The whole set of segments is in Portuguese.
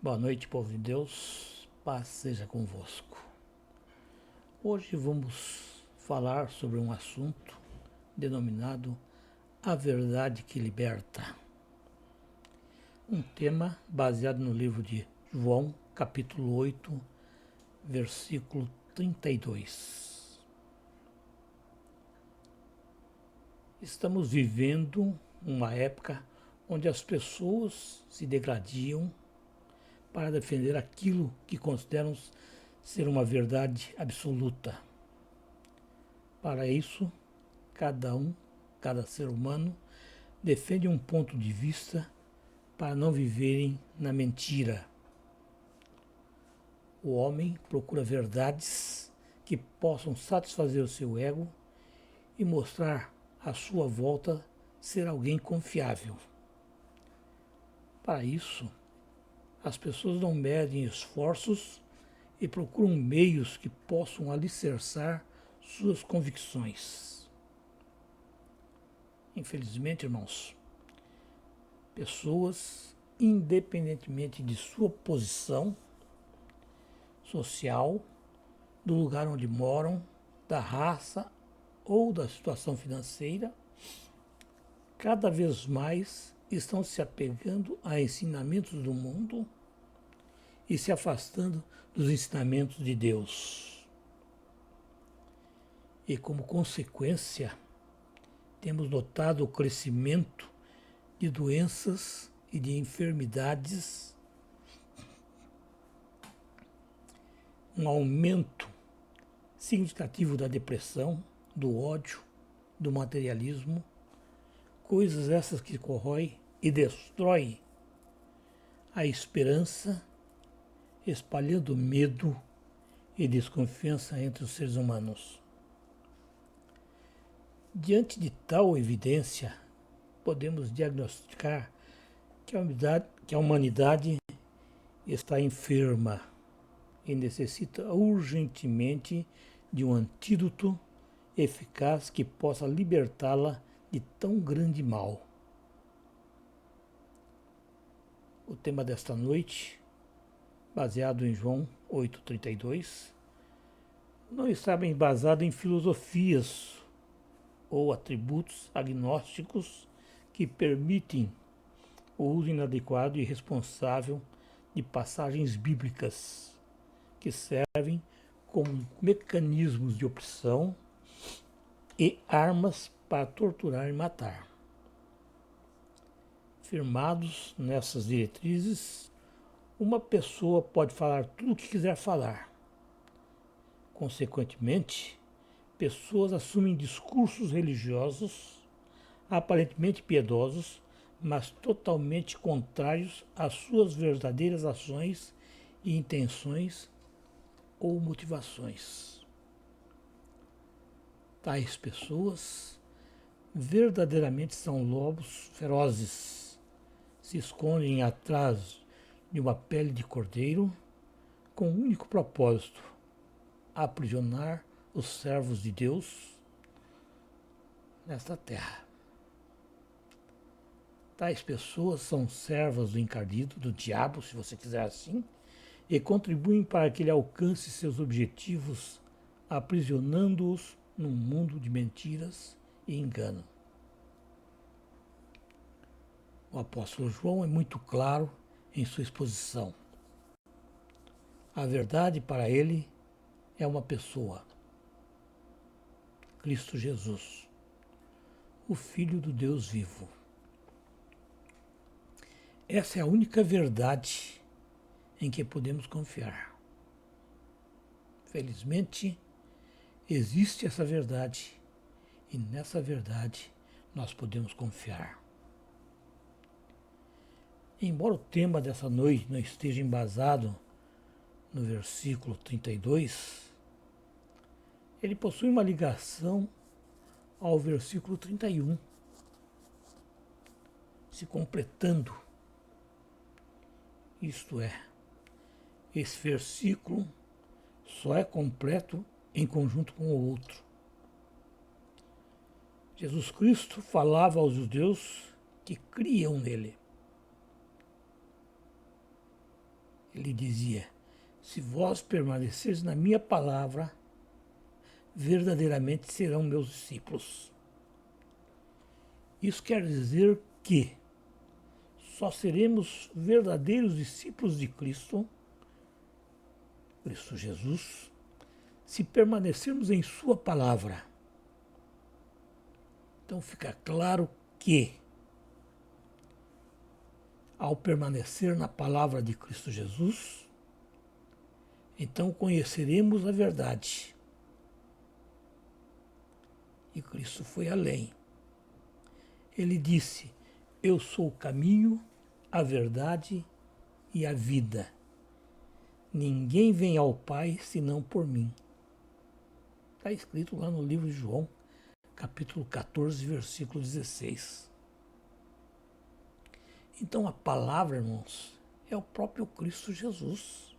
Boa noite, povo de Deus, paz seja convosco. Hoje vamos falar sobre um assunto denominado A Verdade que Liberta. Um tema baseado no livro de João, capítulo 8, versículo 32. Estamos vivendo uma época onde as pessoas se degradiam para defender aquilo que consideram ser uma verdade absoluta. Para isso, cada ser humano, defende um ponto de vista para não viverem na mentira. O homem procura verdades que possam satisfazer o seu ego e mostrar à sua volta ser alguém confiável. Para isso, as pessoas não medem esforços e procuram meios que possam alicerçar suas convicções. Infelizmente, irmãos, pessoas, independentemente de sua posição social, do lugar onde moram, da raça ou da situação financeira, cada vez mais estão se apegando a ensinamentos do mundo e se afastando dos ensinamentos de Deus. E como consequência, temos notado o crescimento de doenças e de enfermidades, um aumento significativo da depressão, do ódio, do materialismo, coisas essas que corroem e destroem a esperança, espalhando medo e desconfiança entre os seres humanos. Diante de tal evidência, podemos diagnosticar que a humanidade está enferma e necessita urgentemente de um antídoto eficaz que possa libertá-la de tão grande mal. O tema desta noite, baseado em João 8,32, não está bem embasado em filosofias ou atributos agnósticos que permitem o uso inadequado e irresponsável de passagens bíblicas que servem como mecanismos de opressão e armas para torturar e matar. Firmados nessas diretrizes, uma pessoa pode falar tudo o que quiser falar. Consequentemente, pessoas assumem discursos religiosos aparentemente piedosos, mas totalmente contrários às suas verdadeiras ações e intenções ou motivações. Tais pessoas verdadeiramente são lobos ferozes, se escondem atrás de uma pele de cordeiro com um único propósito: aprisionar os servos de Deus nesta terra. Tais pessoas são servas do encardido, do diabo, se você quiser assim, e contribuem para que ele alcance seus objetivos, aprisionando-os num mundo de mentiras e engano. O apóstolo João é muito claro em sua exposição. A verdade para ele é uma pessoa, Cristo Jesus, o Filho do Deus vivo. Essa é a única verdade em que podemos confiar. Felizmente, existe essa verdade e nessa verdade nós podemos confiar. Embora o tema dessa noite não esteja embasado no versículo 32, ele possui uma ligação ao versículo 31, se completando. Isto é, esse versículo só é completo em conjunto com o outro. Jesus Cristo falava aos judeus que criam nele. Ele dizia: se vós permaneceres na minha palavra, verdadeiramente serão meus discípulos. Isso quer dizer que só seremos verdadeiros discípulos de Cristo Jesus, se permanecermos em sua palavra. Então fica claro que, ao permanecer na palavra de Cristo Jesus, então conheceremos a verdade. E Cristo foi além. Ele disse: eu sou o caminho, a verdade e a vida. Ninguém vem ao Pai senão por mim. Está escrito lá no livro de João, capítulo 14, versículo 16. Então a palavra, irmãos, é o próprio Cristo Jesus.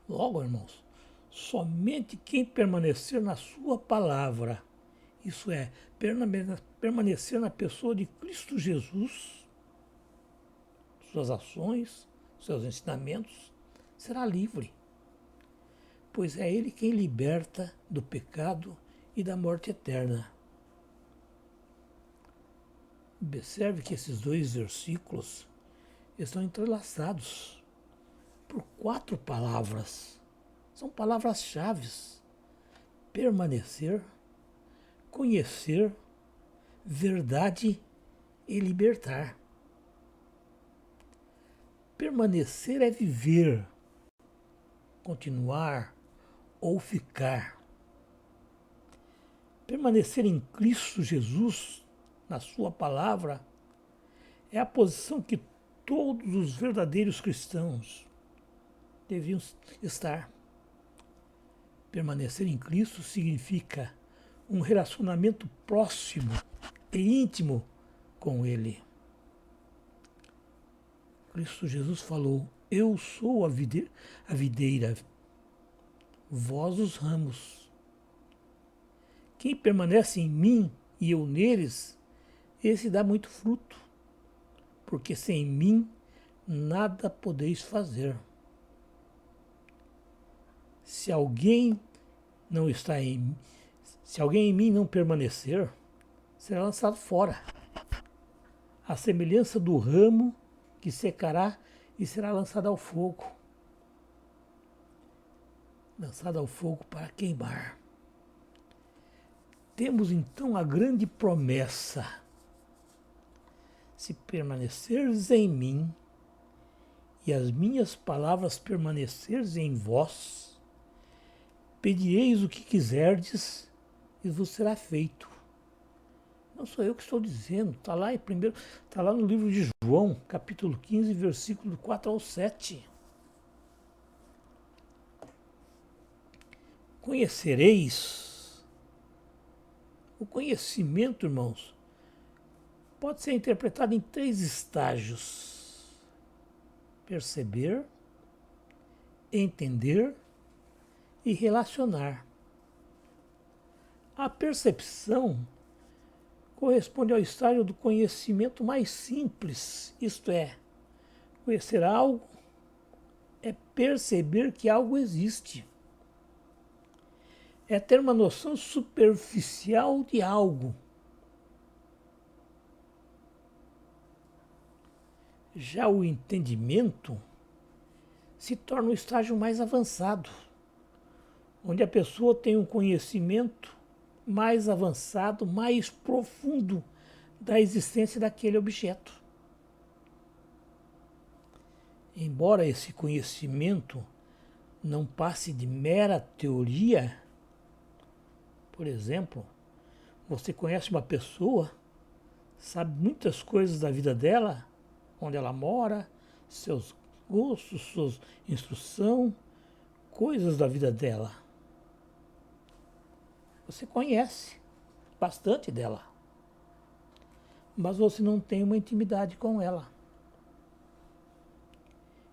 Logo, irmãos, somente quem permanecer na sua palavra, isso é, permanecer na pessoa de Cristo Jesus, suas ações, seus ensinamentos, será livre, pois é Ele quem liberta do pecado e da morte eterna. Observe que esses dois versículos estão entrelaçados por 4 palavras. São palavras-chave: permanecer, conhecer, verdade e libertar. Permanecer é viver, continuar ou ficar. Permanecer em Cristo Jesus, na sua palavra, é a posição que todos os verdadeiros cristãos deviam estar. Permanecer em Cristo significa um relacionamento próximo e íntimo com Ele. Cristo Jesus falou: eu sou a videira, vós os ramos. Quem permanece em mim e eu neles, esse dá muito fruto, porque sem mim nada podeis fazer. Se alguém em mim não permanecer, será lançado fora, à semelhança do ramo que secará e será lançado ao fogo. Lançado ao fogo para queimar. Temos então a grande promessa: se permaneceres em mim e as minhas palavras permanecerem em vós, pedireis o que quiserdes e vos será feito. Não sou eu que estou dizendo, está lá no livro de João, capítulo 15, versículo 4 ao 7. Conhecereis. O conhecimento, irmãos, pode ser interpretado em 3 estágios: perceber, entender e relacionar. A percepção corresponde ao estágio do conhecimento mais simples, isto é, conhecer algo é perceber que algo existe. É ter uma noção superficial de algo. Já o entendimento se torna um estágio mais avançado, onde a pessoa tem um conhecimento mais avançado, mais profundo da existência daquele objeto. Embora esse conhecimento não passe de mera teoria, por exemplo, você conhece uma pessoa, sabe muitas coisas da vida dela, onde ela mora, seus gostos, sua instrução, coisas da vida dela. Você conhece bastante dela, mas você não tem uma intimidade com ela.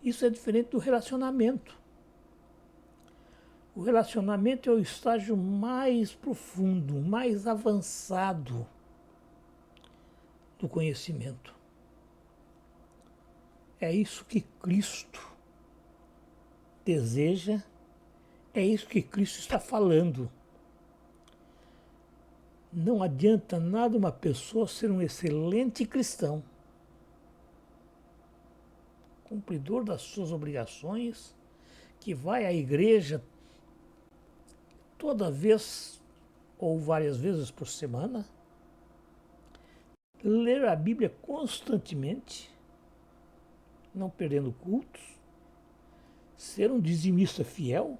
Isso é diferente do relacionamento. O relacionamento é o estágio mais profundo, mais avançado do conhecimento. É isso que Cristo deseja, é isso que Cristo está falando. Não adianta nada uma pessoa ser um excelente cristão, cumpridor das suas obrigações, que vai à igreja toda vez ou várias vezes por semana, ler a Bíblia constantemente, não perdendo cultos, ser um dizimista fiel,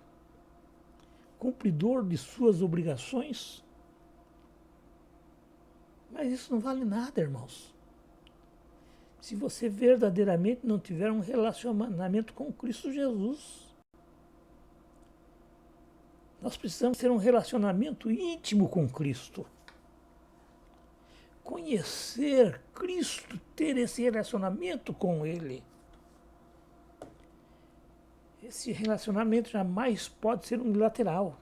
cumpridor de suas obrigações. Mas isso não vale nada, irmãos. Se você verdadeiramente não tiver um relacionamento com Cristo Jesus. Nós precisamos ter um relacionamento íntimo com Cristo. Conhecer Cristo, ter esse relacionamento com Ele. Esse relacionamento jamais pode ser unilateral.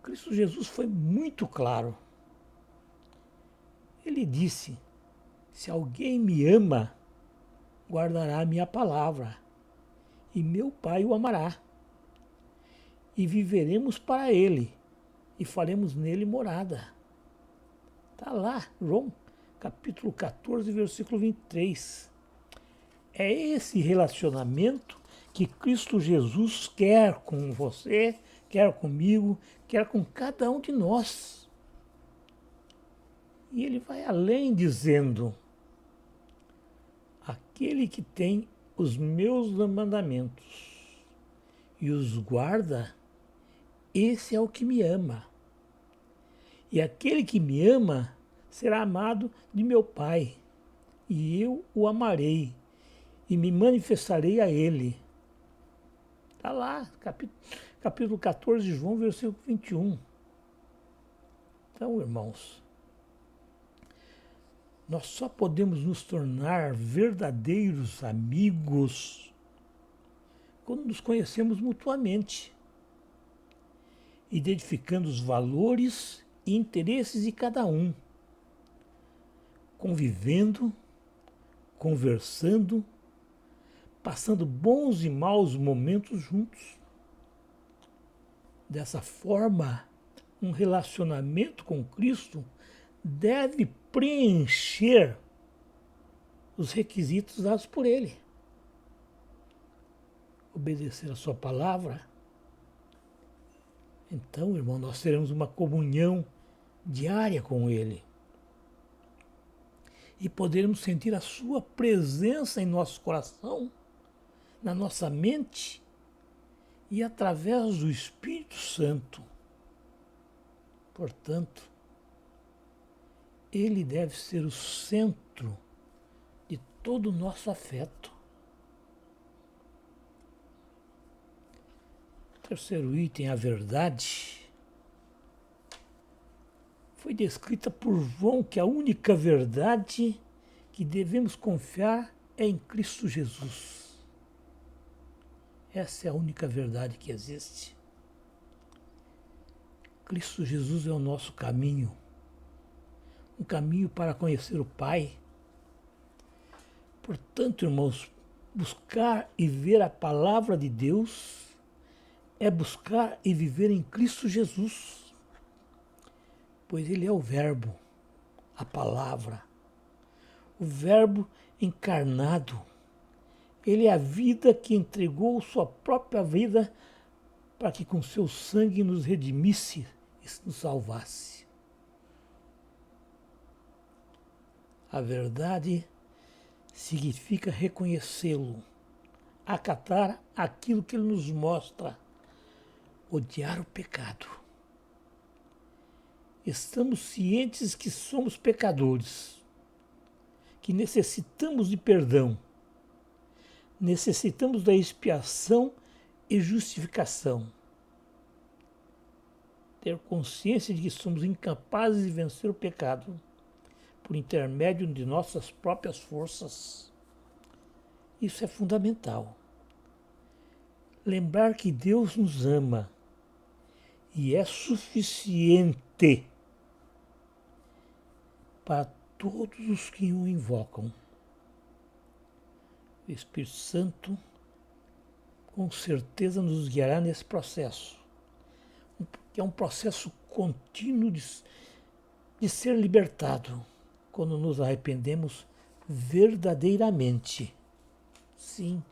Cristo Jesus foi muito claro. Ele disse: se alguém me ama, guardará a minha palavra, e meu Pai o amará. E viveremos para ele, e faremos nele morada. Está lá, João, capítulo 14, versículo 23. É esse relacionamento que Cristo Jesus quer com você, quer comigo, quer com cada um de nós. E ele vai além dizendo: aquele que tem os meus mandamentos e os guarda, esse é o que me ama. E aquele que me ama será amado de meu Pai, e eu o amarei e me manifestarei a ele. Está lá, capítulo 14 de João, versículo 21. Então, irmãos, nós só podemos nos tornar verdadeiros amigos quando nos conhecemos mutuamente, identificando os valores e interesses de cada um, convivendo, conversando, passando bons e maus momentos juntos. Dessa forma, um relacionamento com Cristo deve preencher os requisitos dados por Ele. Obedecer a sua palavra. Então, irmão, nós teremos uma comunhão diária com Ele. E poderemos sentir a sua presença em nosso coração, na nossa mente e através do Espírito Santo. Portanto, Ele deve ser o centro de todo o nosso afeto. Terceiro item, a verdade. Foi descrita por João que a única verdade que devemos confiar é em Cristo Jesus. Essa é a única verdade que existe. Cristo Jesus é o nosso caminho, um caminho para conhecer o Pai. Portanto, irmãos, buscar e ver a palavra de Deus é buscar e viver em Cristo Jesus, pois Ele é o Verbo, a palavra, o Verbo encarnado. Ele é a vida que entregou sua própria vida para que com seu sangue nos redimisse e nos salvasse. A verdade significa reconhecê-lo, acatar aquilo que ele nos mostra, odiar o pecado. Estamos cientes que somos pecadores, que necessitamos de perdão, necessitamos da expiação e justificação. Ter consciência de que somos incapazes de vencer o pecado por intermédio de nossas próprias forças. Isso é fundamental. Lembrar que Deus nos ama e é suficiente para todos os que o invocam. O Espírito Santo com certeza nos guiará nesse processo, que é um processo contínuo de ser libertado quando nos arrependemos verdadeiramente. Sim,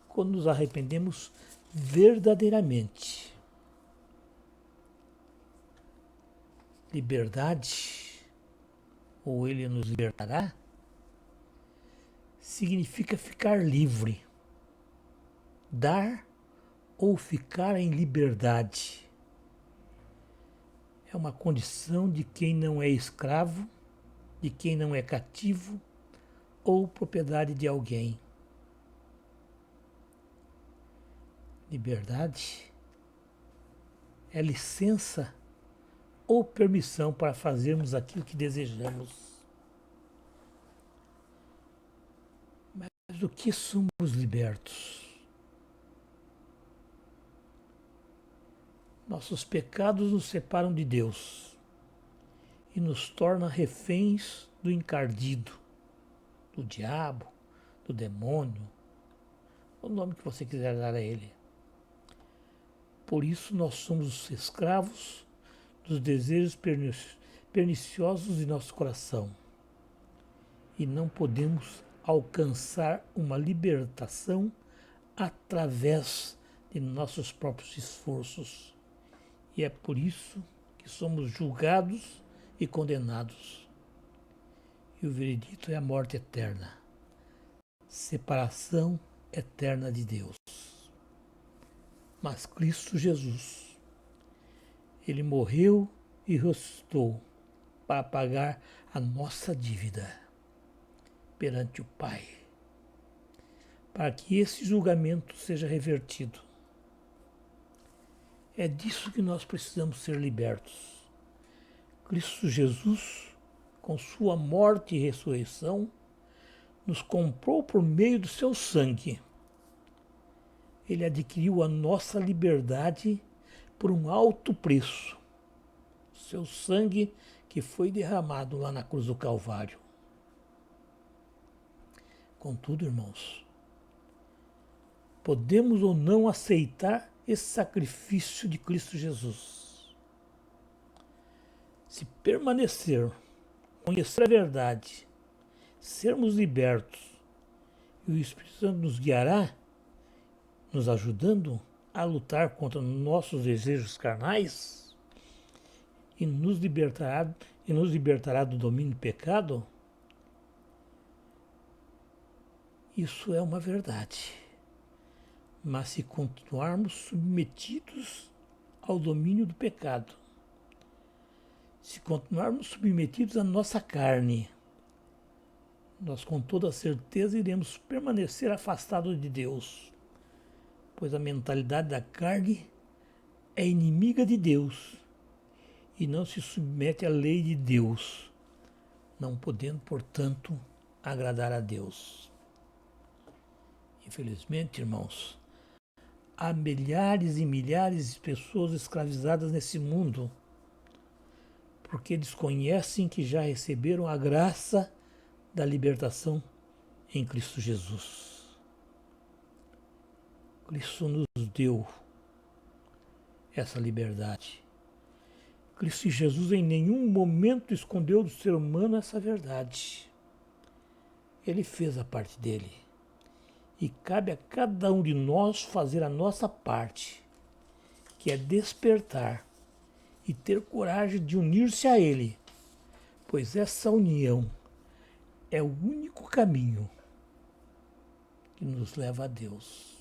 quando nos arrependemos verdadeiramente. Liberdade, ou Ele nos libertará, significa ficar livre, dar ou ficar em liberdade. É uma condição de quem não é escravo, de quem não é cativo ou propriedade de alguém. Liberdade é licença ou permissão para fazermos aquilo que desejamos. Mas do que somos libertos? Nossos pecados nos separam de Deus e nos tornam reféns do encardido, do diabo, do demônio, o nome que você quiser dar a ele. Por isso nós somos escravos dos desejos perniciosos de nosso coração e não podemos alcançar uma libertação através de nossos próprios esforços. E é por isso que somos julgados e condenados. E o veredito é a morte eterna, separação eterna de Deus. Mas Cristo Jesus, Ele morreu e ressuscitou para pagar a nossa dívida perante o Pai, para que esse julgamento seja revertido. É disso que nós precisamos ser libertos. Cristo Jesus, com sua morte e ressurreição, nos comprou por meio do seu sangue. Ele adquiriu a nossa liberdade por um alto preço. Seu sangue que foi derramado lá na cruz do Calvário. Contudo, irmãos, podemos ou não aceitar esse sacrifício de Cristo Jesus. Se permanecer, conhecer a verdade, sermos libertos e o Espírito Santo nos guiará, nos ajudando a lutar contra nossos desejos carnais e nos libertará do domínio do pecado, isso é uma verdade. Mas se continuarmos submetidos ao domínio do pecado, se continuarmos submetidos à nossa carne, nós com toda certeza iremos permanecer afastados de Deus, pois a mentalidade da carne é inimiga de Deus e não se submete à lei de Deus, não podendo, portanto, agradar a Deus. Infelizmente, irmãos, há milhares e milhares de pessoas escravizadas nesse mundo, porque desconhecem que já receberam a graça da libertação em Cristo Jesus. Cristo nos deu essa liberdade. Cristo Jesus em nenhum momento escondeu do ser humano essa verdade. Ele fez a parte dele. E cabe a cada um de nós fazer a nossa parte, que é despertar e ter coragem de unir-se a Ele, pois essa união é o único caminho que nos leva a Deus.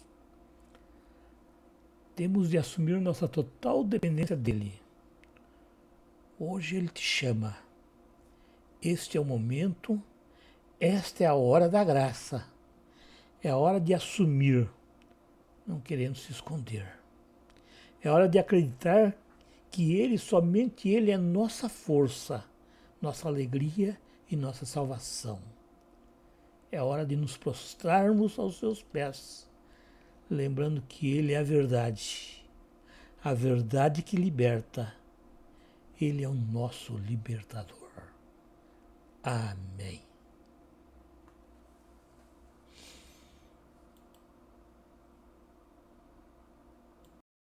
Temos de assumir nossa total dependência dEle. Hoje Ele te chama. Este é o momento, esta é a hora da graça. É a hora de assumir, não querendo se esconder. É hora de acreditar que Ele, somente Ele, é nossa força, nossa alegria e nossa salvação. É hora de nos prostrarmos aos seus pés, lembrando que Ele é a verdade que liberta. Ele é o nosso libertador. Amém.